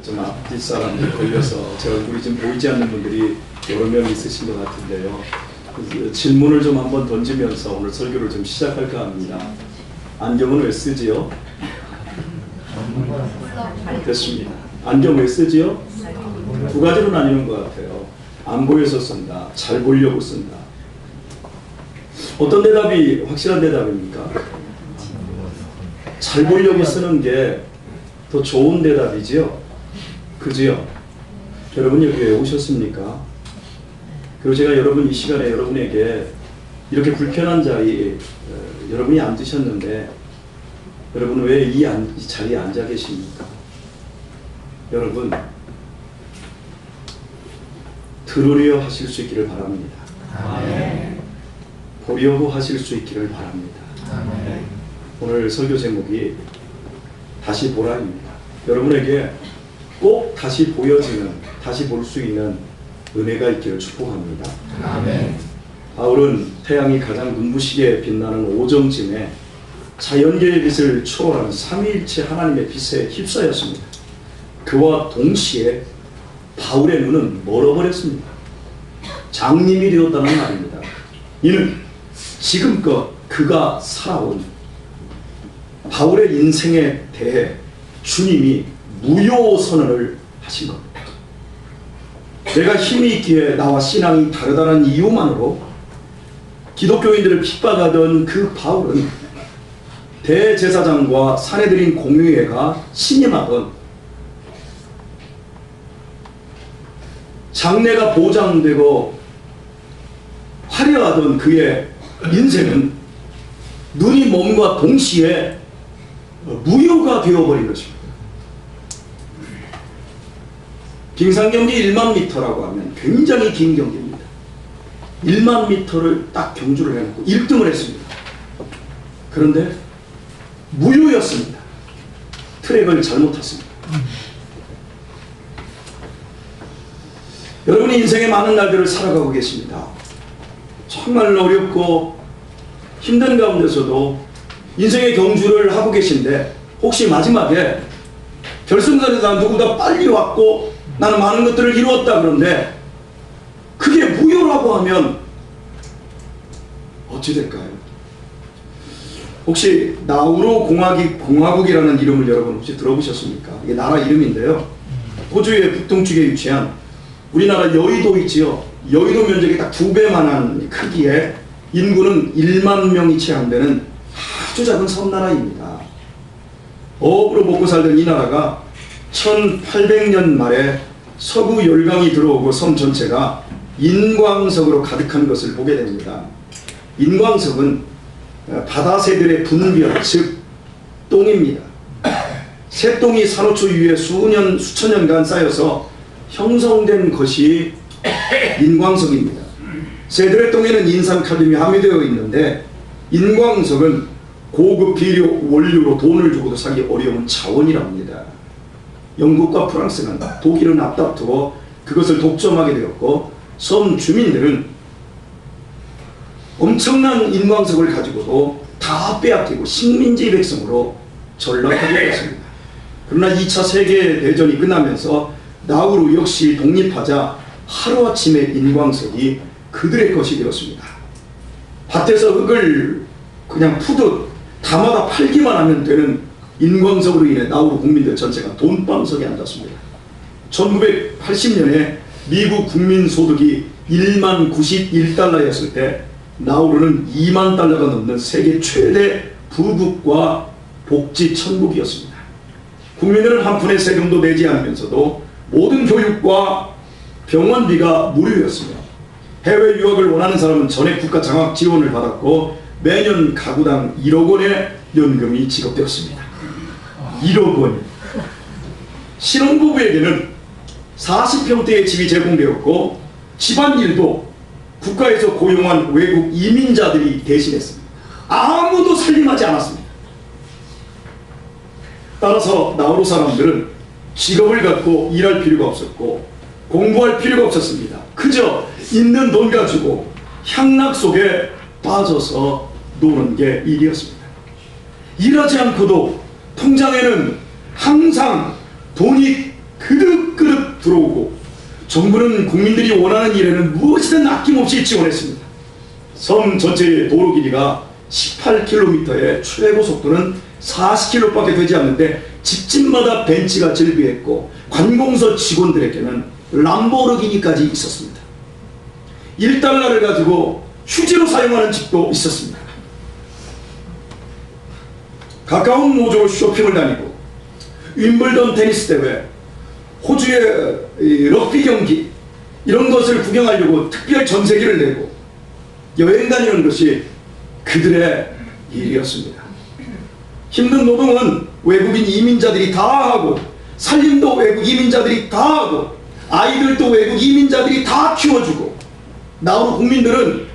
좀 앞뒷 사람이 걸려서 제 얼굴이 좀 보이지 않는 분들이 여러 명 있으신 것 같은데요. 질문을 좀 한번 던지면서 오늘 설교를 좀 시작할까 합니다. 안경은 왜 쓰지요? 됐습니다. 안경 왜 쓰지요? 두 가지로 나뉘는 것 같아요. 안 보여서 쓴다, 잘 보려고 쓴다. 어떤 대답이 확실한 대답입니까? 잘 보려고 쓰는 게 더 좋은 대답이지요? 그지요? 여러분 여기 왜 오셨습니까? 그리고 제가 여러분 이 시간에 여러분에게 이렇게 불편한 자리 여러분이 앉으셨는데 여러분 왜 이 자리에 앉아 계십니까? 여러분 들으려 하실 수 있기를 바랍니다. 아멘. 보려고 하실 수 있기를 바랍니다. 아멘. 오늘 설교 제목이 다시 보라입니다. 여러분에게 꼭 다시 보여지는, 다시 볼 수 있는 은혜가 있기를 축복합니다. 아멘. 바울은 태양이 가장 눈부시게 빛나는 오정쯤에 자연계의 빛을 초월하는 삼위일체 하나님의 빛에 휩싸였습니다. 그와 동시에 바울의 눈은 멀어버렸습니다. 장님이 되었다는 말입니다. 이는 지금껏 그가 살아온 바울의 인생에 대해 주님이 무효 선언을 하신 겁니다. 내가 힘이 있기에 나와 신앙이 다르다는 이유만으로 기독교인들을 핍박하던 그 바울은 대제사장과 사내들인 공회가 신임하던 장래가 보장되고 화려하던 그의 인생은 눈이 몸과 동시에 무효가 되어버린 것입니다. 빙상 경기 1만 미터라고 하면 굉장히 긴 경기입니다. 1만 미터를 딱 경주를 해놓고 1등을 했습니다. 그런데 무효였습니다. 트랙을 잘못 탔습니다. 여러분이 인생의 많은 날들을 살아가고 계십니다. 정말 어렵고 힘든 가운데서도 인생의 경주를 하고 계신데 혹시 마지막에 결승선에서 난 누구보다 빨리 왔고 나는 많은 것들을 이루었다 그런데 그게 무효라고 하면 어찌 될까요? 혹시 나우루 공화국이라는 이름을 여러분 혹시 들어보셨습니까? 이게 나라 이름인데요. 호주의 북동쪽에 위치한 우리나라 여의도 있지요. 여의도 면적이 딱 2배만한 크기에 인구는 1만 명이 채 안 되는 아주 작은 섬나라입니다. 어업으로 먹고 살던 이 나라가 1800년 말에 서구 열강이 들어오고 섬 전체가 인광석으로 가득한 것을 보게 됩니다. 인광석은 바다새들의 분변, 즉 똥입니다. 새똥이 산호초 위에 수천 년간 쌓여서 형성된 것이 인광석입니다. 새들의 똥에는 인산칼륨이 함유되어 있는데 인광석은 고급 비료 원료로 돈을 주고도 사기 어려운 자원이랍니다. 영국과 프랑스는 독일은 앞다투어 그것을 독점하게 되었고 섬 주민들은 엄청난 인광석을 가지고도 다 빼앗기고 식민지 백성으로 전락하게 되었습니다. 그러나 2차 세계대전이 끝나면서 나우루 역시 독립하자 하루아침에 인광석이 그들의 것이 되었습니다. 밭에서 흙을 그냥 푸듯 담아다 팔기만 하면 되는 인광석으로 인해 나우루 국민들 전체가 돈방석에 앉았습니다. 1980년에 미국 국민 소득이 1만 91달러였을 때 나우루는 2만 달러가 넘는 세계 최대 부국과 복지 천국이었습니다. 국민들은 한 푼의 세금도 내지 않으면서도 모든 교육과 병원비가 무료였으며 해외 유학을 원하는 사람은 전액 국가 장학 지원을 받았고 매년 가구당 1억 원의 연금이 지급되었습니다. 1억 원. 신혼부부에게는 40평대의 집이 제공되었고 집안일도 국가에서 고용한 외국 이민자들이 대신했습니다. 아무도 살림하지 않았습니다. 따라서 나우루 사람들은 직업을 갖고 일할 필요가 없었고 공부할 필요가 없었습니다. 그저 있는 돈 가지고 향락 속에 빠져서 노는 게 일이었습니다. 일하지 않고도 통장에는 항상 돈이 그득그득 들어오고 정부는 국민들이 원하는 일에는 무엇이든 아낌없이 지원했습니다. 섬 전체의 도로 길이가 18km에 최고 속도는 40km밖에 되지 않는데 집집마다 벤츠가 즐비했고 관공서 직원들에게는 람보르기니까지 있었습니다. 1달러를 가지고 휴지로 사용하는 집도 있었습니다. 가까운 노조 쇼핑을 다니고 윈블던 테니스 대회, 호주의 럭비 경기 이런 것을 구경하려고 특별 전세기를 내고 여행 다니는 것이 그들의 일이었습니다. 힘든 노동은 외국인 이민자들이 다 하고 살림도 외국 이민자들이 다 하고 아이들도 외국 이민자들이 다 키워주고 나우루 국민들은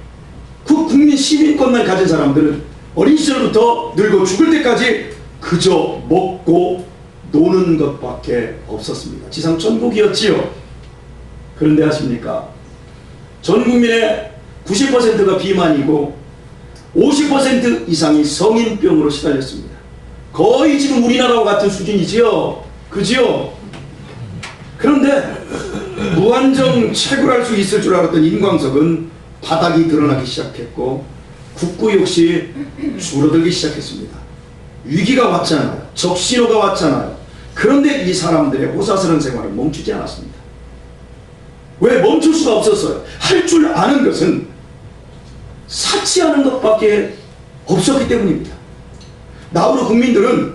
그 국민 시민권만 가진 사람들은 어린 시절부터 늙어 죽을 때까지 그저 먹고 노는 것밖에 없었습니다. 지상 천국이었지요. 그런데 아십니까? 전 국민의 90%가 비만이고 50% 이상이 성인병으로 시달렸습니다. 거의 지금 우리나라와 같은 수준이지요. 그지요? 그런데 무한정 채굴할 수 있을 줄 알았던 인광석은 바닥이 드러나기 시작했고 국구 역시 줄어들기 시작했습니다. 위기가 왔잖아요. 적신호가 왔잖아요. 그런데 이 사람들의 호사스러운 생활은 멈추지 않았습니다. 왜 멈출 수가 없었어요? 할 줄 아는 것은 사치하는 것밖에 없었기 때문입니다. 나우루 국민들은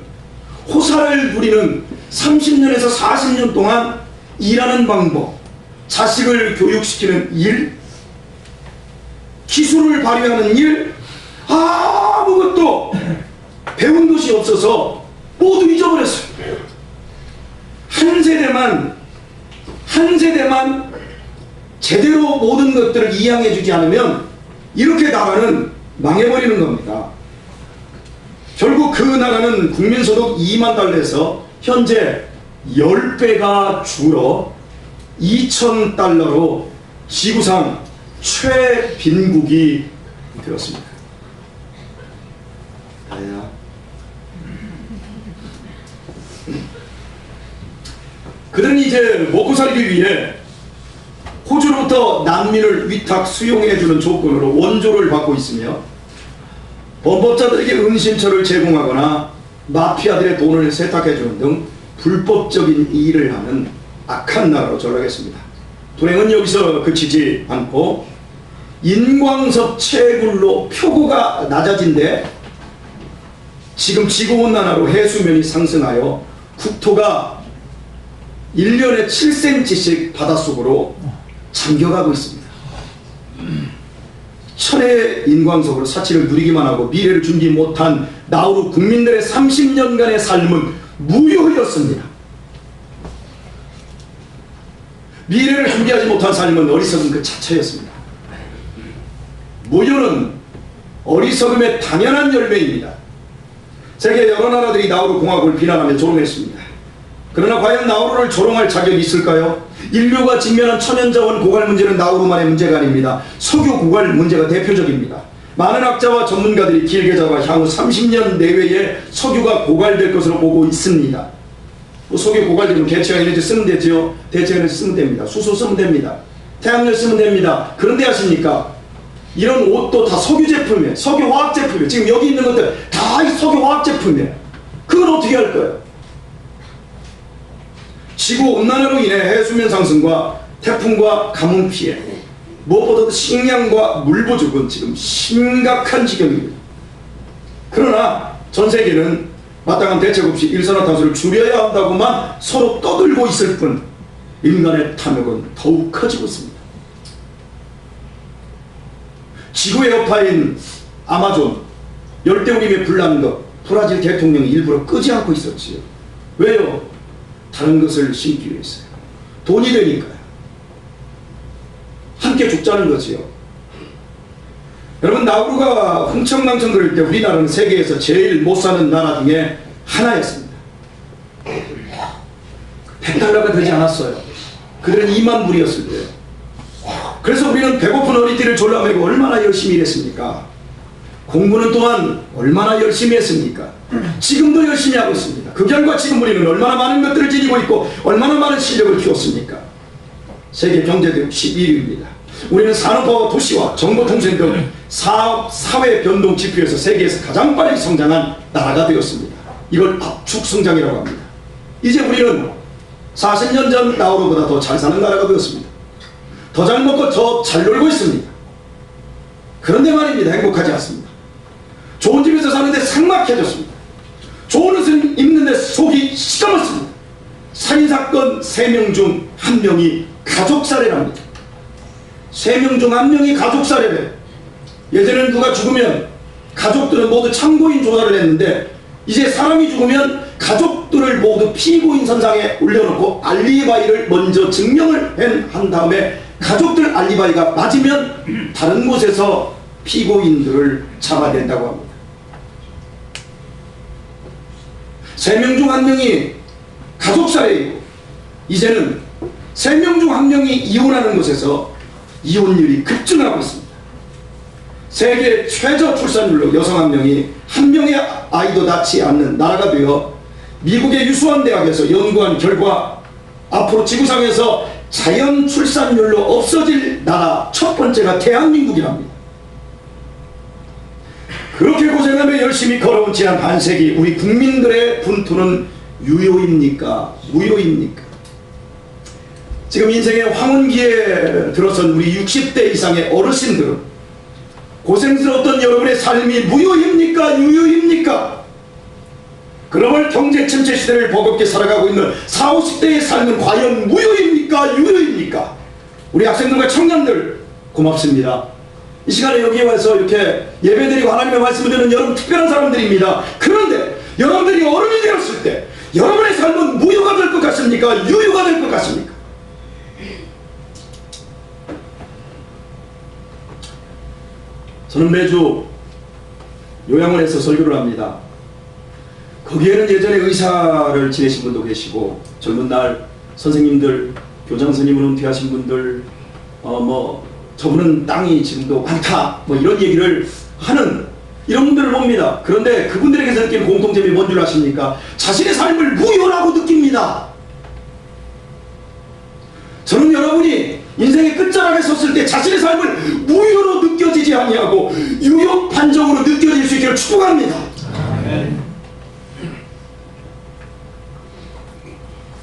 호사를 부리는 30년에서 40년 동안 일하는 방법, 자식을 교육시키는 일, 기술을 발휘하는 일, 아무것도 배운 것이 없어서 모두 잊어버렸어요. 한 세대만 제대로 모든 것들을 이양해주지 않으면 이렇게 나라는 망해버리는 겁니다. 결국 그 나라는 국민소득 2만 달러에서 현재 10배가 줄어 2,000달러로 지구상 최빈국이 되었습니다. 다야. 그들은 이제 먹고 살기 위해 호주로부터 난민을 위탁 수용해주는 조건으로 원조를 받고 있으며 범법자들에게 은신처를 제공하거나 마피아들의 돈을 세탁해주는 등 불법적인 일을 하는 악한 나라로 전락했습니다. 불행은 여기서 그치지 않고 인광석 채굴로 표고가 낮아진데 지금 지구온난화로 해수면이 상승하여 국토가 1년에 7cm씩 바닷속으로 잠겨가고 있습니다. 천혜의 인광석으로 사치를 누리기만 하고 미래를 준비 못한 나우루 국민들의 30년간의 삶은 무효였습니다. 미래를 준비하지 못한 삶은 어리석은 그 자체였습니다. 무효는 어리석음의 당연한 열매입니다. 세계 여러 나라들이 나우루 공화국을 비난하며 조롱했습니다. 그러나 과연 나우루를 조롱할 자격이 있을까요? 인류가 직면한 천연자원 고갈 문제는 나우루만의 문제가 아닙니다. 석유 고갈 문제가 대표적입니다. 많은 학자와 전문가들이 길게 잡아 향후 30년 내외에 석유가 고갈될 것으로 보고 있습니다. 석유 고갈되면 개체형 에너지 쓰면 되죠. 대체 에너지 쓰면 됩니다. 수소 쓰면 됩니다. 태양열 쓰면 됩니다. 그런데 아십니까? 이런 옷도 다 석유 제품이에요. 석유 화학 제품이에요. 지금 여기 있는 것들 다 석유 화학 제품이에요. 그건 어떻게 할 거예요? 지구온난화로 인해 해수면 상승과 태풍과 가뭄 피해, 무엇보다도 식량과 물 부족은 지금 심각한 지경입니다. 그러나 전 세계는 마땅한 대책 없이 일산화탄소를 줄여야 한다고만 서로 떠들고 있을 뿐 인간의 탐욕은 더욱 커지고 있습니다. 지구의 여파인 아마존 열대우림에 불나는 것 브라질 대통령이 일부러 끄지 않고 있었지요. 왜요? 다른 것을 심기 위해서요. 돈이 되니까요. 함께 죽자는 거지요. 여러분, 나우루가 흥청망청 그럴 때 우리나라는 세계에서 제일 못 사는 나라 중에 하나였습니다. 100달러가 되지 않았어요. 그들은 2만 불이었을 때요. 그래서 우리는 배고픈 어린이들을 졸라매고 얼마나 열심히 일했습니까? 공부는 또한 얼마나 열심히 했습니까? 지금도 열심히 하고 있습니다. 그 결과 지금 우리는 얼마나 많은 것들을 지니고 있고 얼마나 많은 실력을 키웠습니까? 세계 경제대국 11위입니다. 우리는 산업화와 도시와 정보통신 등 사회 변동 지표에서 세계에서 가장 빨리 성장한 나라가 되었습니다. 이걸 압축 성장이라고 합니다. 이제 우리는 40년 전 나우루보다 더 잘 사는 나라가 되었습니다. 더 잘 먹고 더 잘 놀고 있습니다. 그런데 말입니다. 행복하지 않습니다. 좋은 집에서 사는데 삭막해졌습니다. 좋은 옷을 입는데 속이 시커멓습니다. 살인사건 3명 중 1명이 가족살해랍니다. 3명 중 1명이 가족살해래. 예전에는 누가 죽으면 가족들은 모두 참고인 조사를 했는데 이제 사람이 죽으면 가족들을 모두 피고인 선상에 올려놓고 알리바이를 먼저 증명을 한 다음에 가족들 알리바이가 맞으면 다른 곳에서 피고인들을 잡아낸다고 합니다. 3명 중 1명이 가족살해이고 이제는 3명 중 1명이 이혼하는 곳에서 이혼율이 급증하고 있습니다. 세계 최저 출산율로 여성 1명이 1명의 아이도 낳지 않는 나라가 되어 미국의 유수한 대학에서 연구한 결과 앞으로 지구상에서 자연 출산율로 없어질 나라 첫 번째가 대한민국이랍니다. 그렇게 고생하며 열심히 걸어온 지난 반세기 우리 국민들의 분투는 유효입니까? 무효입니까? 지금 인생의 황혼기에 들어선 우리 60대 이상의 어르신들은 고생스러웠던 여러분의 삶이 무효입니까? 유효입니까? 글로벌 경제 침체 시대를 버겁게 살아가고 있는 40, 50대의 삶은 과연 무효입니까? 유효입니까? 우리 학생들과 청년들 고맙습니다. 이 시간에 여기에 와서 이렇게 예배드리고 하나님의 말씀을 듣는 여러분 특별한 사람들입니다. 그런데 여러분들이 어른이 되었을 때 여러분의 삶은 무효가 될 것 같습니까? 유효가 될 것 같습니까? 저는 매주 요양원에서 설교를 합니다. 거기에는 예전에 의사를 지내신 분도 계시고 젊은 날 선생님들, 교장 선생님으로 은퇴하신 분들 저분은 땅이 지금도 많다 이런 얘기를 하는 이런 분들을 봅니다. 그런데 그분들에게서 느끼는 공통점이 뭔 줄 아십니까? 자신의 삶을 무효라고 느낍니다. 저는 여러분이 인생의 끝자락에 섰을 때 자신의 삶을 무효로 느껴지지 아니하고 유효 판정으로 느껴질 수 있기를 축복합니다. 아멘.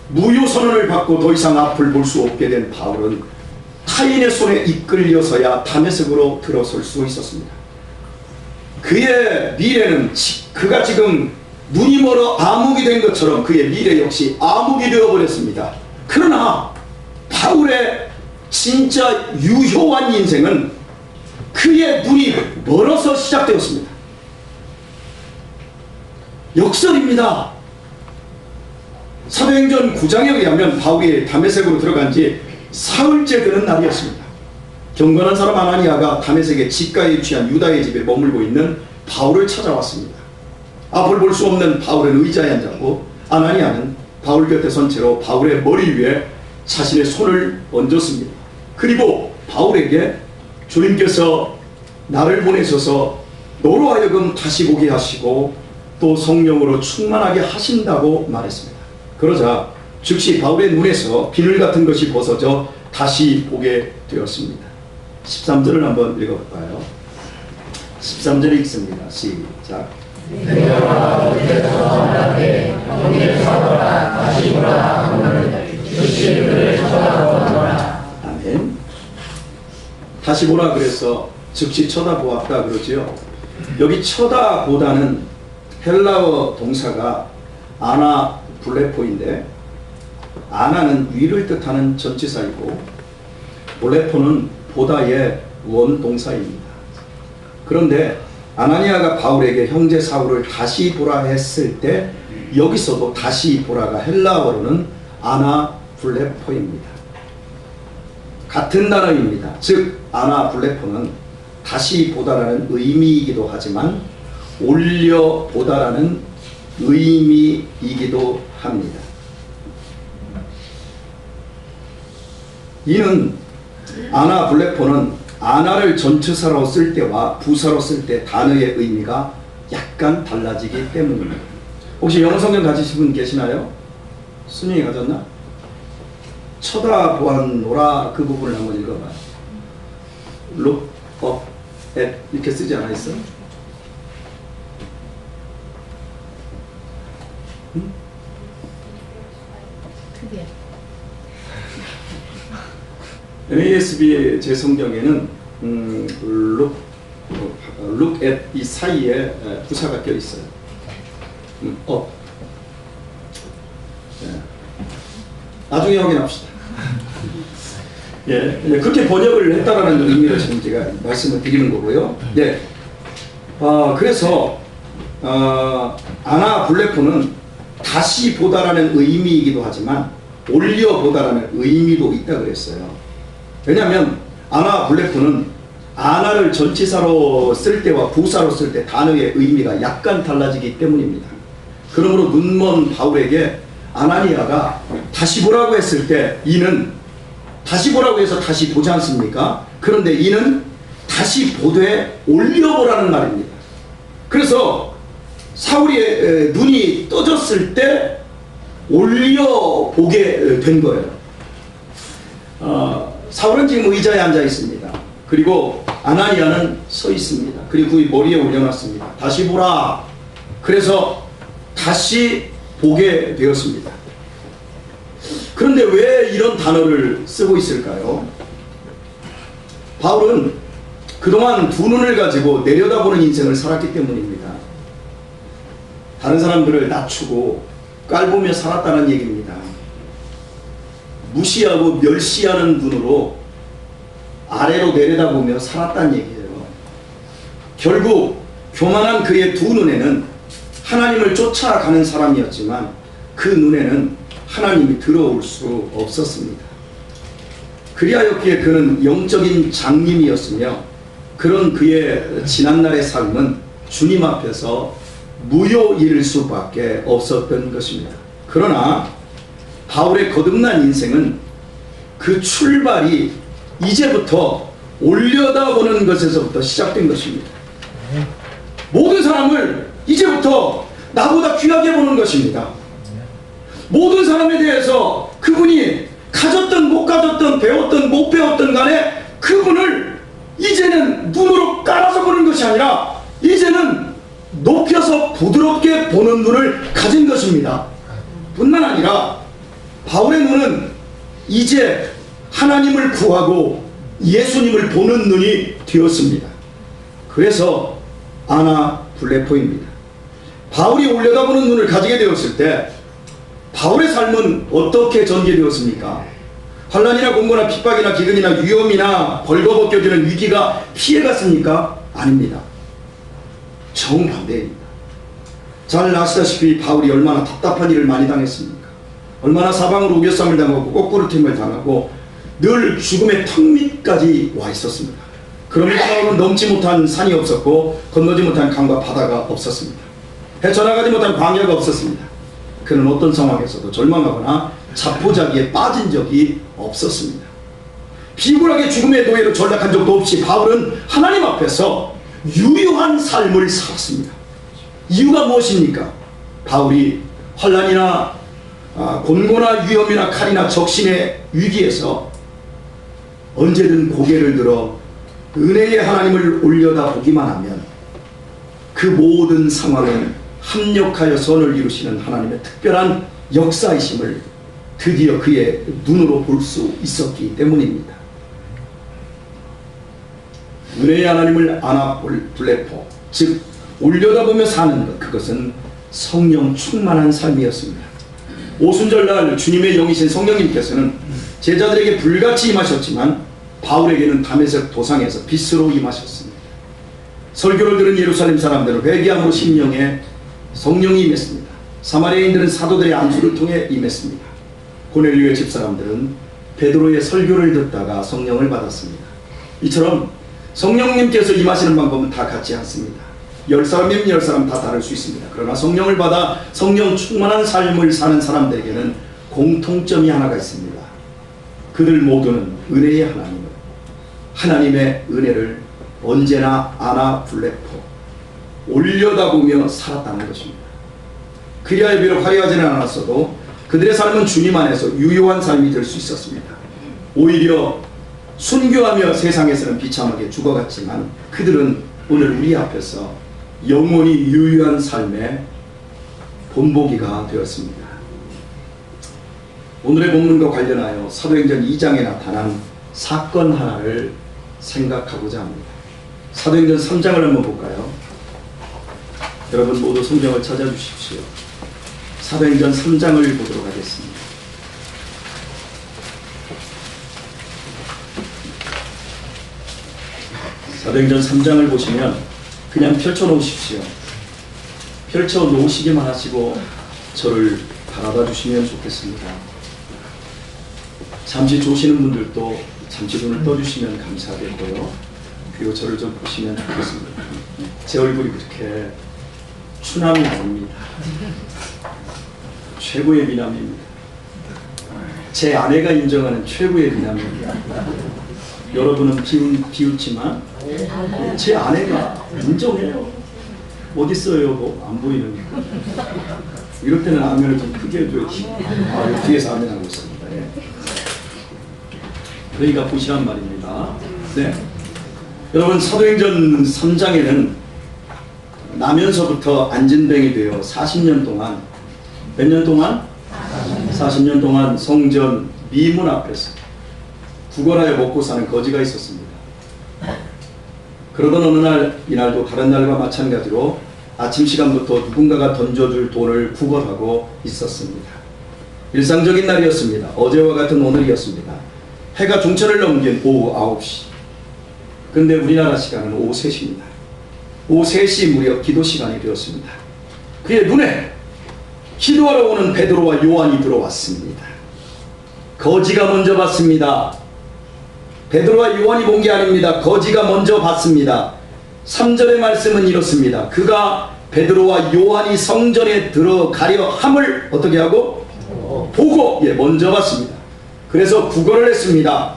무효 선언을 받고 더 이상 앞을 볼 수 없게 된 바울은 타인의 손에 이끌려서야 다메섹으로 들어설 수 있었습니다. 그의 미래는 그가 지금 눈이 멀어 암흑이 된 것처럼 그의 미래 역시 암흑이 되어버렸습니다. 그러나 바울의 진짜 유효한 인생은 그의 눈이 멀어서 시작되었습니다. 역설입니다. 사도행전 9장에 의하면 바울이 다메섹으로 들어간 지 사흘째 되는 날이었습니다. 경건한 사람 아나니아가 다메섹의 집가에 위치한 유다의 집에 머물고 있는 바울을 찾아왔습니다. 앞을 볼 수 없는 바울은 의자에 앉았고 아나니아는 바울 곁에 선 채로 바울의 머리 위에 자신의 손을 얹었습니다. 그리고 바울에게 주님께서 나를 보내셔서 너로 하여금 다시 보게 하시고 또 성령으로 충만하게 하신다고 말했습니다. 그러자 즉시 바울의 눈에서 비늘 같은 것이 벗어져 다시 보게 되었습니다. 13절을 한번 읽어볼까요? 13절 읽습니다. 시작. 아멘. 다시 보라 그래서 즉시 쳐다보았다 그러지요. 여기 쳐다보다는 헬라어 동사가 아나 블레포인데 아나는 위를 뜻하는 전치사이고 블레포는 보다의 원동사입니다. 그런데 아나니아가 바울에게 형제 사울을 다시 보라 했을 때 여기서도 다시 보라가 헬라어로는 아나 블레포입니다. 같은 단어입니다. 즉 아나 블레포는 다시 보다라는 의미이기도 하지만 올려 보다라는 의미이기도 합니다. 이는 아나 블레포는 아나를 전치사로 쓸 때와 부사로 쓸 때 단어의 의미가 약간 달라지기 때문입니다. 혹시 영어 성경 가지신 분 계시나요? 순영이 가졌나? 쳐다보았노라 그 부분을 한번 읽어봐요. Look up at 이렇게 쓰지 않아 있어? 응? 크게. NASB 제 성경에는 look at 이 사이에 부사가 껴 있어요. up. 네. 나중에 확인합시다. 예, 그렇게 번역을 했다라는 의미로 지금 제가 말씀을 드리는 거고요. 예. 그래서 아나 블레포는 다시 보다라는 의미이기도 하지만 올려 보다라는 의미도 있다 그랬어요. 왜냐하면 아나 블레포는 아나를 전치사로 쓸 때와 부사로 쓸 때 단어의 의미가 약간 달라지기 때문입니다. 그러므로 눈먼 바울에게 아나니아가 다시 보라고 했을 때 이는 다시 보라고 해서 다시 보지 않습니까? 그런데 이는 다시 보되 올려보라는 말입니다. 그래서 사울의 눈이 떠졌을 때 올려보게 된 거예요. 사울은 지금 의자에 앉아 있습니다. 그리고 아나니아는 서 있습니다. 그리고 그 머리에 올려놨습니다. 다시 보라. 그래서 다시 보게 되었습니다. 그런데 왜 이런 단어를 쓰고 있을까요? 바울은 그동안 두 눈을 가지고 내려다보는 인생을 살았기 때문입니다. 다른 사람들을 낮추고 깔보며 살았다는 얘기입니다. 무시하고 멸시하는 눈으로 아래로 내려다보며 살았다는 얘기예요. 결국 교만한 그의 두 눈에는 하나님을 쫓아가는 사람이었지만 그 눈에는 하나님이 들어올 수 없었습니다. 그리하였기에 그는 영적인 장님이었으며 그런 그의 지난날의 삶은 주님 앞에서 무효일 수밖에 없었던 것입니다. 그러나 바울의 거듭난 인생은 그 출발이 이제부터 올려다보는 것에서부터 시작된 것입니다. 모든 사람을 이제부터 나보다 귀하게 보는 것입니다. 모든 사람에 대해서 그분이 가졌든 못 가졌든 배웠든 못 배웠든 간에 그분을 이제는 눈으로 깔아서 보는 것이 아니라 이제는 높여서 부드럽게 보는 눈을 가진 것입니다. 뿐만 아니라 바울의 눈은 이제 하나님을 구하고 예수님을 보는 눈이 되었습니다. 그래서 아나 블레포입니다. 바울이 올려다보는 눈을 가지게 되었을 때 바울의 삶은 어떻게 전개되었습니까? 환난이나 공고나 핍박이나 기근이나 위험이나 벌거벗겨지는 위기가 피해갔습니까? 아닙니다. 정반대입니다. 잘 아시다시피 바울이 얼마나 답답한 일을 많이 당했습니까? 얼마나 사방으로 우겨쌈을 당하고 꼬꾸르팀을 당하고 늘 죽음의 턱 밑까지 와 있었습니다. 그럼에도 바울은 넘지 못한 산이 없었고 건너지 못한 강과 바다가 없었습니다. 헤쳐나가지 못한 광야가 없었습니다. 그는 어떤 상황에서도 절망하거나 자포자기에 빠진 적이 없었습니다. 비굴하게 죽음의 도회로 전락한 적도 없이 바울은 하나님 앞에서 유효한 삶을 살았습니다. 이유가 무엇입니까? 바울이 환난이나 곤고나 위험이나 칼이나 적신의 위기에서 언제든 고개를 들어 은혜의 하나님을 올려다보기만 하면 그 모든 상황은 합력하여 선을 이루시는 하나님의 특별한 역사이심을 드디어 그의 눈으로 볼 수 있었기 때문입니다. 은혜의 하나님을 아나 블레포, 즉 올려다보며 사는 것, 그것은 성령 충만한 삶이었습니다. 오순절날 주님의 영이신 성령님께서는 제자들에게 불같이 임하셨지만 바울에게는 다메섹 도상에서 빛으로 임하셨습니다. 설교를 들은 예루살렘 사람들은 회개함으로 심령에 성령이 임했습니다. 사마리아인들은 사도들의 안수를 통해 임했습니다. 고넬료의 집사람들은 베드로의 설교를 듣다가 성령을 받았습니다. 이처럼 성령님께서 임하시는 방법은 다 같지 않습니다. 10사람이면 10사람 다 다를 수 있습니다. 그러나 성령을 받아 성령 충만한 삶을 사는 사람들에게는 공통점이 하나가 있습니다. 그들 모두는 은혜의 하나님의 은혜를 언제나 아나 블레포 올려다보며 살았다는 것입니다. 그리하여 비록 화려하지는 않았어도 그들의 삶은 주님 안에서 유효한 삶이 될 수 있었습니다. 오히려 순교하며 세상에서는 비참하게 죽어갔지만 그들은 오늘 우리 앞에서 영원히 유효한 삶의 본보기가 되었습니다. 오늘의 본문과 관련하여 사도행전 2장에 나타난 사건 하나를 생각하고자 합니다. 사도행전 3장을 한번 볼까요? 여러분 모두 성경을 찾아주십시오. 사도행전 3장을 보도록 하겠습니다. 사도행전 3장을 보시면 그냥 펼쳐놓으십시오. 펼쳐놓으시기만 하시고 저를 바라봐 주시면 좋겠습니다. 잠시 조시는 분들도 잠시 눈을 떠주시면 감사하겠고요. 그리고 저를 좀 보시면 좋겠습니다. 제 얼굴이 그렇게 추남이 아닙니다. 최고의 미남입니다. 제 아내가 인정하는 최고의 미남입니다. 여러분은 비웃지만 제 아내가 인정해요. 어딨어요? 뭐 안 보이는. 이럴 때는 아멘을 좀 크게 해줘야지. 뒤에서 아멘 하고 있습니다. 예. 그러니까 보시란 말입니다. 네. 여러분 사도행전 3장에는 나면서부터 안진뱅이 되어 40년 동안 몇 년 동안? 40년 동안 성전 미문 앞에서 구걸하여 먹고 사는 거지가 있었습니다. 그러던 어느 날 이날도 다른 날과 마찬가지로 아침 시간부터 누군가가 던져줄 돈을 구걸하고 있었습니다. 일상적인 날이었습니다. 어제와 같은 오늘이었습니다. 해가 중천을 넘긴 오후 9시. 근데 우리나라 시간은 오후 3시입니다. 오후 3시 무렵 기도 시간이 되었습니다. 그의 눈에 기도하러 오는 베드로와 요한이 들어왔습니다. 거지가 먼저 봤습니다. 베드로와 요한이 본 게 아닙니다. 거지가 먼저 봤습니다. 3절의 말씀은 이렇습니다. 그가 베드로와 요한이 성전에 들어가려 함을 어떻게 하고? 보고 먼저 봤습니다. 그래서 구걸을 했습니다.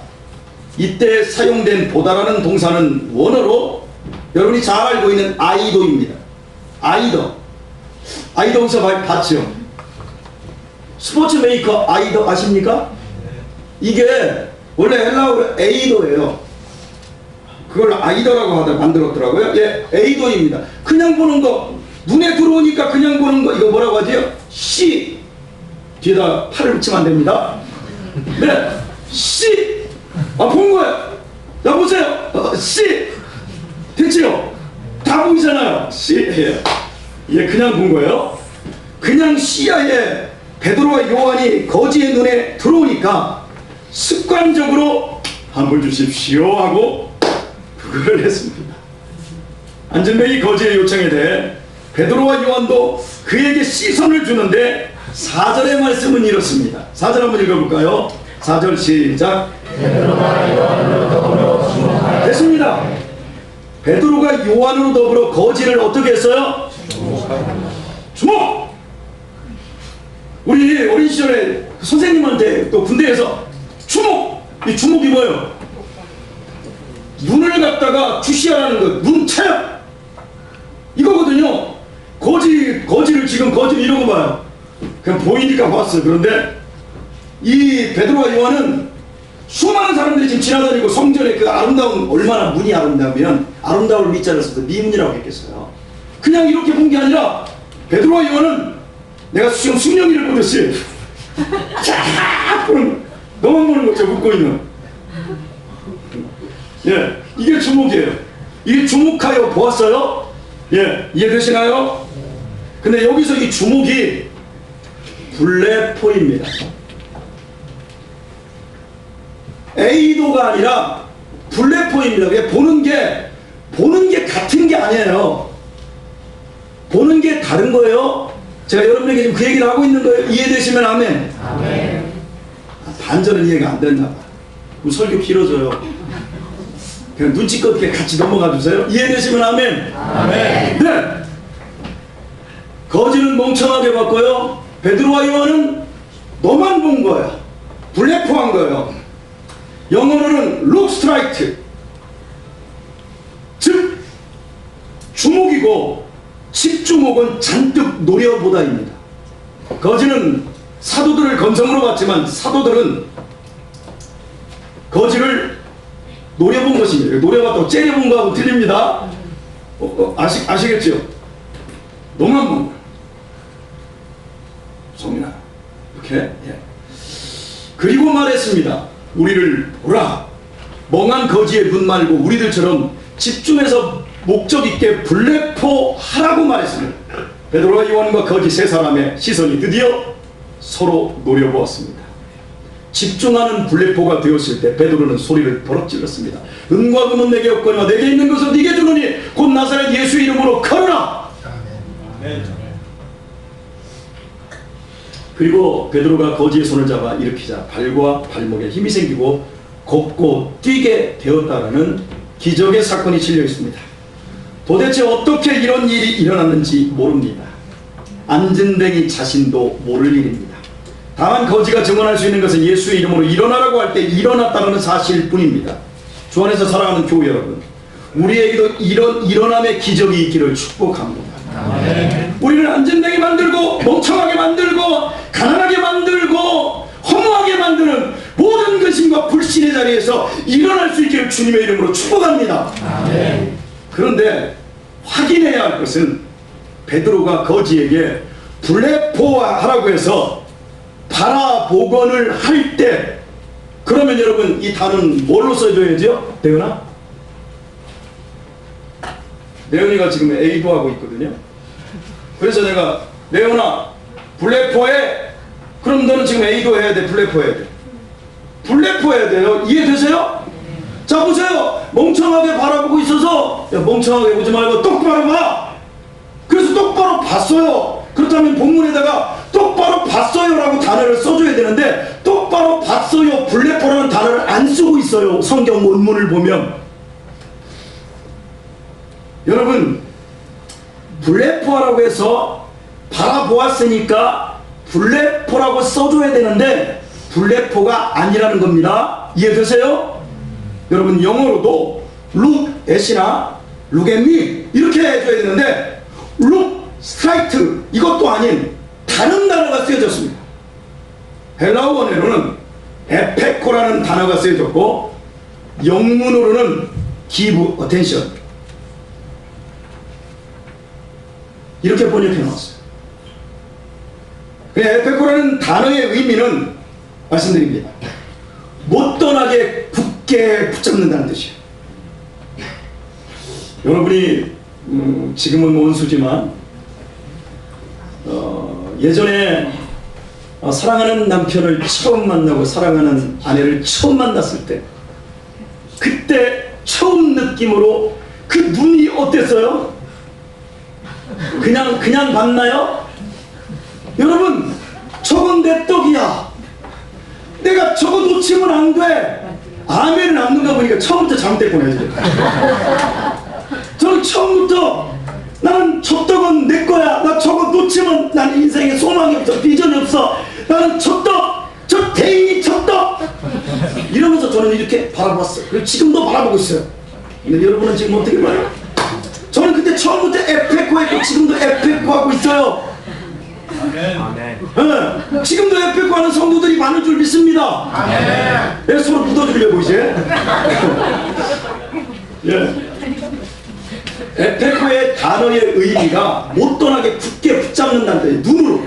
이때 사용된 보다라는 동사는 원어로 여러분이 잘 알고 있는 아이도입니다. 아이도에서 봤죠? 스포츠 메이커 아이도 아십니까? 이게 원래 헬라어로 에이도예요. 그걸 아이도라고 만들었더라고요. 에이도입니다. 그냥 보는 거, 눈에 들어오니까 그냥 보는 거, 이거 뭐라고 하죠? C. 뒤에다 팔을 붙이면 안 됩니다. 네, C. 본 거예요. 자, 보세요. C. 됐지요? 다 보이잖아요. C. 그냥 본 거예요. 그냥 C야에 베드로와 요한이 거지의 눈에 들어오니까 습관적으로 한번 주십시오 하고 그걸 했습니다. 안진뱅이 거지의 요청에 대해 베드로와 요한도 그에게 시선을 주는데 4절의 말씀은 이렇습니다. 4절 한번 읽어볼까요? 4절 시작. 베드로가 요한으로 더불어 주목하여 됐습니다. 베드로가 요한으로 더불어 거지를 어떻게 했어요? 주목! 우리 어린 시절에 선생님한테 또 군대에서 주목! 이 주목이 뭐예요? 눈을 갖다가 주시하라는 거, 눈 차요! 이거거든요. 거지를 지금 이러고 봐요. 그냥 보이니까 봤어요. 그런데 이 베드로와 요한은 수많은 사람들이 지금 지나다니고 성전에 그 아름다운, 얼마나 문이 아름다우면 아름다울 미자를 써서 미문이라고 했겠어요. 그냥 이렇게 본 게 아니라 베드로와 요한은 내가 지금 숙련이를 보듯이 쫙 보는, 너만 보는 거죠. 웃고 있는. 이게 주목이에요. 이게 주목하여 보았어요. 이해되시나요? 근데 여기서 이 주목이 블레포입니다. A도가 아니라 블레포입니다. 왜 보는 게 같은 게 아니에요. 보는 게 다른 거예요. 제가 여러분에게 지금 그 얘기를 하고 있는 거예요. 이해되시면 아멘. 아멘. 반절은 이해가 안 됐나 봐. 그럼 설교 길어져요. 그냥 눈치껏 같이 넘어가 주세요. 이해되시면 아멘. 아멘. 네. 거지는 멍청하게 봤고요. 베드로와 요한은 너만 본 거야. 블레포한 거예요. 영어로는 look straight, 즉 주목이고 집주목은 잔뜩 노려보다입니다. 거지는 사도들을 건성으로 봤지만 사도들은 거지를 노려본 것입니다. 노려봤다고 째려본 거하고 틀립니다. 아시겠죠? 농한번 성민아 이렇게 예. 그리고 말했습니다. 우리를 보라. 멍한 거지의 눈 말고 우리들처럼 집중해서 목적 있게 블레포하라고 말했습니다. 베드로와 요한과 거지 세 사람의 시선이 드디어 서로 노려보았습니다. 집중하는 블레포가 되었을 때 베드로는 소리를 버럭 질렀습니다. 은과 금은 내게 없거니와 내게 있는 것을 네게 주노니 곧 나사렛 예수 이름으로 걸어라. 아멘. 그리고 베드로가 거지의 손을 잡아 일으키자 발과 발목에 힘이 생기고 걷고 뛰게 되었다라는 기적의 사건이 실려 있습니다. 도대체 어떻게 이런 일이 일어났는지 모릅니다. 안진뱅이 자신도 모를 일입니다. 다만 거지가 증언할 수 있는 것은 예수의 이름으로 일어나라고 할 때 일어났다는 사실일 뿐입니다. 주 안에서 사랑하는 교회 여러분, 우리에게도 이런 일어남의 기적이 있기를 축복합니다. 아멘. 우리를 안진뱅이 만들고 멍청하게 만들고 가난하게 만들고 허무하게 만드는 모든 근심과 불신의 자리에서 일어날 수 있기를 주님의 이름으로 축복합니다. 아멘. 그런데 확인해야 할 것은 베드로가 거지에게 블레포하라고 해서 바라보건을 할 때, 그러면 여러분 이 단어는 뭘로 써줘야죠? 대은아? 내은이가 지금 A도 하고 있거든요. 그래서 내가 내은아 블레포해. 그럼 너는 지금 A도 해야 돼. 블레포 해야 돼. 블레포 해야 돼요. 이해되세요? 자 보세요. 멍청하게 바라보고 있어서, 야 멍청하게 보지 말고 똑바로 봐. 그래서 똑바로 봤어요. 그렇다면 본문에다가 똑바로 봤어요 라고 단어를 써줘야 되는데 똑바로 봤어요 블레포라는 단어를 안 쓰고 있어요. 성경 원문을 보면. 여러분 블레포라고 해서 바라보았으니까 블레포라고 써줘야 되는데 블레포가 아니라는 겁니다. 이해되세요? 여러분 영어로도 look at이나 look at me 이렇게 해줘야 되는데 look straight 이것도 아닌 다른 단어가 쓰여졌습니다. 헬라어 원어로는 에페코라는 단어가 쓰여졌고 영문으로는 give attention 이렇게 번역해 놓았어요. 에페코라는 단어의 의미는 말씀드립니다. 못 떠나게 굳게 붙잡는다는 뜻이에요. 여러분이 지금은 원수지만 예전에 사랑하는 남편을 처음 만나고 사랑하는 아내를 처음 만났을 때 그때 처음 느낌으로 그 눈이 어땠어요? 그냥 봤나요? 여러분 저건 내 떡이야. 내가 저거 놓치면 안 돼. 아멘을 안 누가 보니까 처음부터 잘못됐구나. 저는 처음부터 나는 저 떡은 내 거야. 나 저거 놓치면 난 인생에 소망이 없어. 비전이 없어. 나는 저 떡, 저 대인이 저 떡. 이러면서 저는 이렇게 바라봤어요. 그리고 지금도 바라보고 있어요. 근데 여러분은 지금 어떻게 봐요? 저는 그때 처음부터 에페코 했고 지금도 에페코 하고 있어요. 아멘. 네, 지금도 에페코 하는 성도들이 많은 줄 믿습니다. 아멘. 네, 서로 묻어주려고 이제. 예. 에페코의 단어의 의미가 못 떠나게 굳게 붙잡는다는 뜻이에요. 눈으로.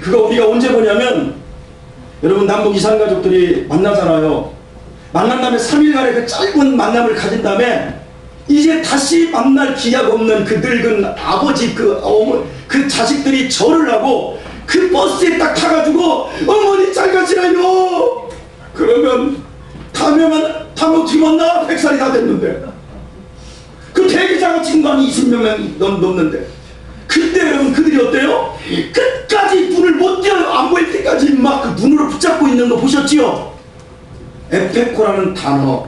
그거 우리가 언제 보냐면 여러분 남북 이산 가족들이 만나잖아요. 만난 다음에 3일간의 그 짧은 만남을 가진 다음에 이제 다시 만날 기약 없는 그 늙은 아버지 그 자식들이 절을 하고 그 버스에 딱 타가지고 어머니 잘 가시나요? 그러면 타면 어떻게 만나? 100살이 다 됐는데 그 대기자가 지금도 한 20명 넘는데 그때 여러분 그들이 어때요? 끝까지 눈을 못 떼어요. 안 보일 때까지 막 그 눈으로 붙잡고 있는 거 보셨지요? 에페코라는 단어,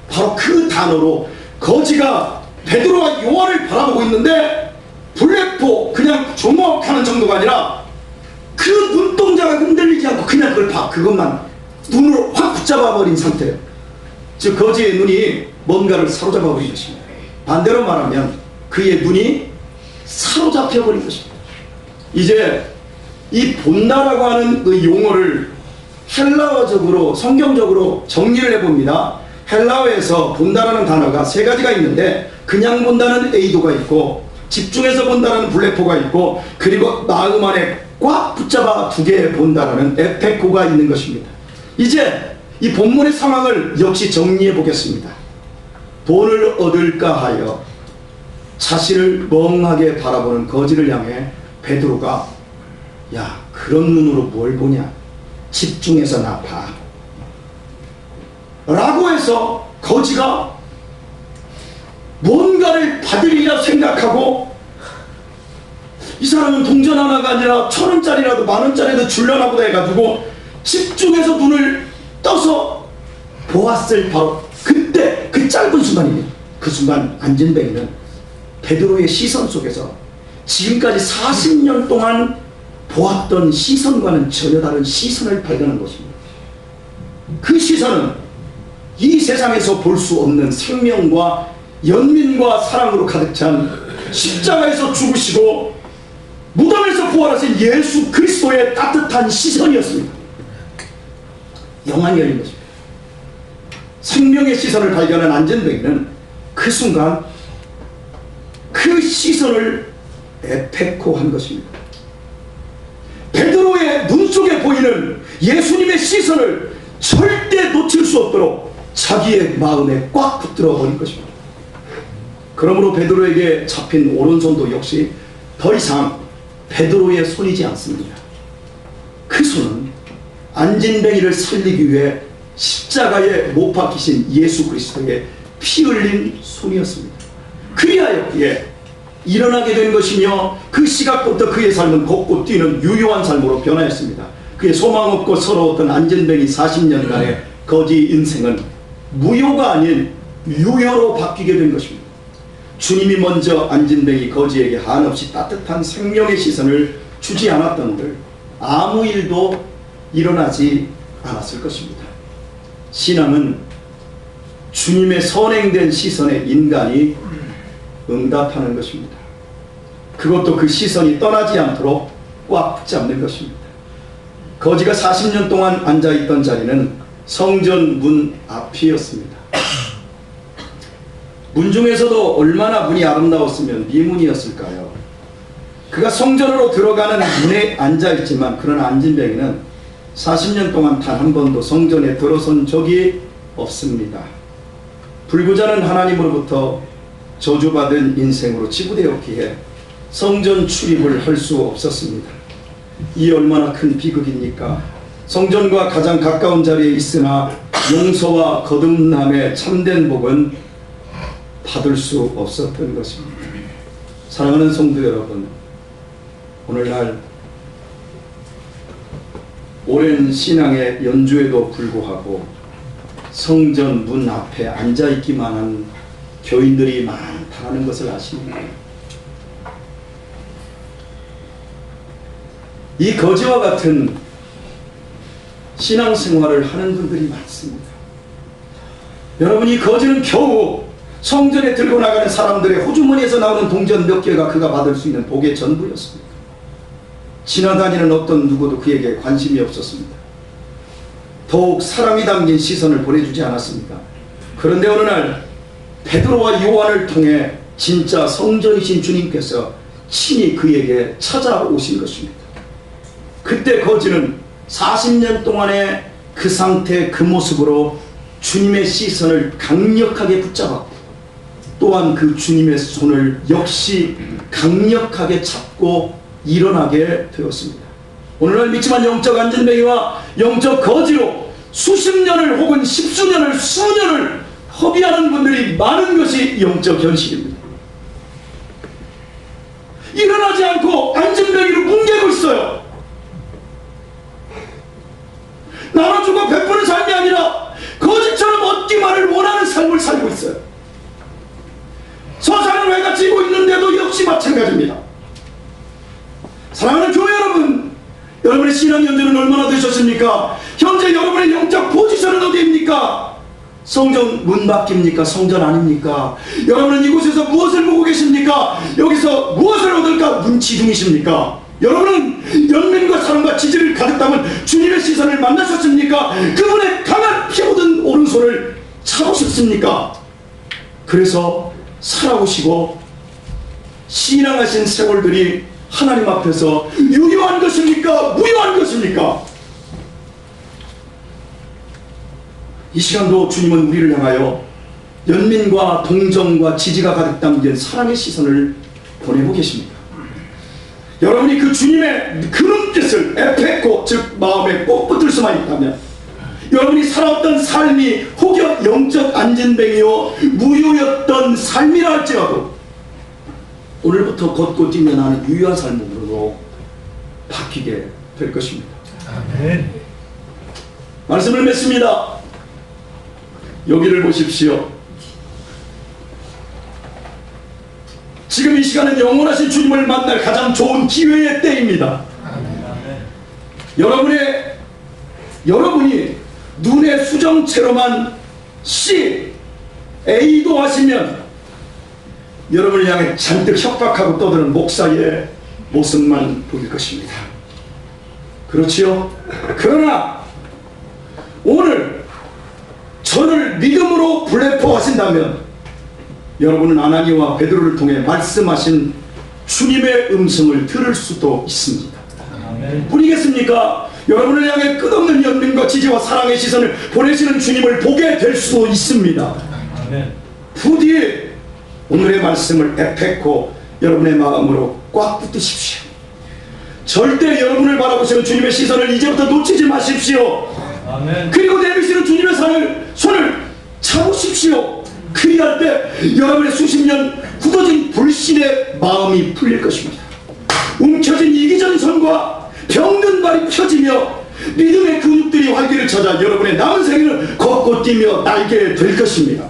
바로 그 단어로 거지가 베드로와 요한을 바라보고 있는데 블레포 그냥 조목하는 정도가 아니라 그 눈동자가 흔들리지 않고 그냥 그걸 그것만 눈으로 확 붙잡아 버린 상태예요. 즉 거지의 눈이 뭔가를 사로잡아 버린 것입니다. 반대로 말하면 그의 눈이 사로잡혀 버린 것입니다. 이제 이 본다라고 하는 그 용어를 헬라어적으로 성경적으로 정리를 해봅니다. 헬라어에서 본다라는 단어가 세 가지가 있는데, 그냥 본다는 에이도가 있고, 집중해서 본다라는 블레포가 있고, 그리고 마음 안에 꽉 붙잡아 두 개의 본다라는 에페코가 있는 것입니다. 이제 이 본문의 상황을 역시 정리해 보겠습니다. 돈을 얻을까 하여 자신을 멍하게 바라보는 거지를 향해 베드로가, 야, 그런 눈으로 뭘 보냐, 집중해서 나 봐 라고 해서 거지가 뭔가를 받으리라 생각하고, 이 사람은 동전 하나가 아니라 1,000원짜리라도 10,000원짜리라도 줄려나 보다 해가지고 집중해서 눈을 떠서 보았을 바로 그때, 그 짧은 순간이에요. 그 순간 안진뱅이는 베드로의 시선 속에서 지금까지 40년 동안 보았던 시선과는 전혀 다른 시선을 발견한 것입니다. 그 시선은 이 세상에서 볼 수 없는 생명과 연민과 사랑으로 가득 찬 십자가에서 죽으시고 무덤에서 부활하신 예수 그리스도의 따뜻한 시선이었습니다. 영안이 열린 것입니다. 생명의 시선을 발견한 안전뱅이는 그 순간 그 시선을 에페코한 것입니다. 베드로의 눈 속에 보이는 예수님의 시선을 절대 놓칠 수 없도록 자기의 마음에 꽉 붙들어 버린 것입니다. 그러므로 베드로에게 잡힌 오른손도 역시 더 이상 베드로의 손이지 않습니다. 그 손은 안진뱅이를 살리기 위해 십자가에 못 박히신 예수 그리스도의 피 흘린 손이었습니다. 그리하여 그에 일어나게 된 것이며, 그 시각부터 그의 삶은 걷고 뛰는 유효한 삶으로 변하였습니다. 그의 소망 없고 서러웠던 안진뱅이 40년간의 거지 인생은 무효가 아닌 유효로 바뀌게 된 것입니다. 주님이 먼저 안진뱅이 거지에게 한없이 따뜻한 생명의 시선을 주지 않았던들 아무 일도 일어나지 않았을 것입니다. 신앙은 주님의 선행된 시선에 인간이 응답하는 것입니다. 그것도 그 시선이 떠나지 않도록 꽉 붙잡는 것입니다. 거지가 40년 동안 앉아있던 자리는 성전 문 앞이었습니다. 문 중에서도 얼마나 문이 아름다웠으면 미문이었을까요? 그가 성전으로 들어가는 문에 앉아있지만, 그러나 안진뱅이는 40년 동안 단 한 번도 성전에 들어선 적이 없습니다. 불구자는 하나님으로부터 저주받은 인생으로 치부되었기에 성전 출입을 할 수 없었습니다. 이 얼마나 큰 비극입니까? 성전과 가장 가까운 자리에 있으나 용서와 거듭남의 참된 복은 받을 수 없었던 것입니다. 사랑하는 성도 여러분, 오늘날 오랜 신앙의 연주에도 불구하고 성전 문 앞에 앉아있기만 한 교인들이 많다는 것을 아십니까? 이 거지와 같은 신앙생활을 하는 분들이 많습니다. 여러분, 이 거지는 겨우 성전에 들고 나가는 사람들의 호주머니에서 나오는 동전 몇 개가 그가 받을 수 있는 복의 전부였습니다. 지나다니는 어떤 누구도 그에게 관심이 없었습니다. 더욱 사랑이 담긴 시선을 보내주지 않았습니다. 그런데 어느 날 베드로와 요한을 통해 진짜 성전이신 주님께서 친히 그에게 찾아오신 것입니다. 그때 거지는 40년 동안의 그 상태, 그 모습으로 주님의 시선을 강력하게 붙잡았고, 또한 그 주님의 손을 역시 강력하게 잡고 일어나게 되었습니다. 오늘날 믿지만 영적 안진뱅이와 영적 거지로 수십 년을 혹은 십수년을 수년을 허비하는 분들이 많은 것이 영적 현실입니다. 일어나지 않고 안진뱅이로 뭉개고 있어요. 나눠주고 베푸는 삶이 아니라 거지처럼 얻기만을 원하는 삶을 살고 있어요. 서산을 회가 지고 있는데도 역시 마찬가지입니다. 사랑하는 교회 여러분, 여러분의 신앙 연주는 얼마나 되셨습니까? 현재 여러분의 영적 포지션은 어디입니까? 성전 문 밖입니까? 성전 아닙니까? 여러분은 이곳에서 무엇을 보고 계십니까? 여기서 무엇을 얻을까 눈치 중이십니까? 여러분은 연민과 사랑과 지지를 가득 담은 주님의 시선을 만나셨습니까? 그분의 강한 피 묻은 오른손을 잡으셨습니까? 그래서 살아오시고 신앙하신 세월들이 하나님 앞에서 유효한 것입니까? 무효한 것입니까? 이 시간도 주님은 우리를 향하여 연민과 동정과 지지가 가득 담긴 사랑의 시선을 보내고 계십니다. 여러분이 그 주님의 그 눈빛을 에페코, 즉 마음에 꼭 붙들 수만 있다면, 여러분이 살아왔던 삶이 혹여 영적 안전뱅이요 무효였던 삶이라 할지라도 오늘부터 걷고 뛰며 나는 유효한 삶으로 바뀌게 될 것입니다. 아멘. 말씀을 맺습니다. 여기를 보십시오. 지금 이 시간은 영원하신 주님을 만날 가장 좋은 기회의 때입니다. 여러분이 눈의 수정체로만 C, A도 하시면 여러분을 향해 잔뜩 협박하고 떠드는 목사의 모습만 보일 것입니다. 그렇지요? 그러나 오늘 저를 믿음으로 블레포하신다면 여러분은 아나니와 베드로를 통해 말씀하신 주님의 음성을 들을 수도 있습니다. 아멘. 뿐이겠습니까? 여러분을 향해 끝없는 연민과 지지와 사랑의 시선을 보내시는 주님을 보게 될 수도 있습니다. 아멘. 부디 오늘의 말씀을 에페코 여러분의 마음으로 꽉 붙드십시오. 절대 여러분을 바라보시는 주님의 시선을 이제부터 놓치지 마십시오. 아멘. 그리고 내미시는 주님의 손을 잡으십시오. 그리할 때 여러분의 수십 년 굳어진 불신의 마음이 풀릴 것입니다. 움켜진 이기적인 손과 병든 발이 펴지며 믿음의 근육들이 활기를 찾아 여러분의 남은 생애를 걷고 뛰며 날게 될 것입니다.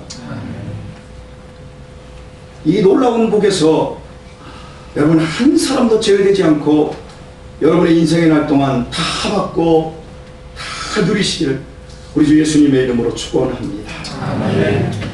이 놀라운 복에서 여러분 한 사람도 제외되지 않고 여러분의 인생의 날 동안 다 받고 다 누리시기를 우리 주 예수님의 이름으로 축원합니다. 아멘.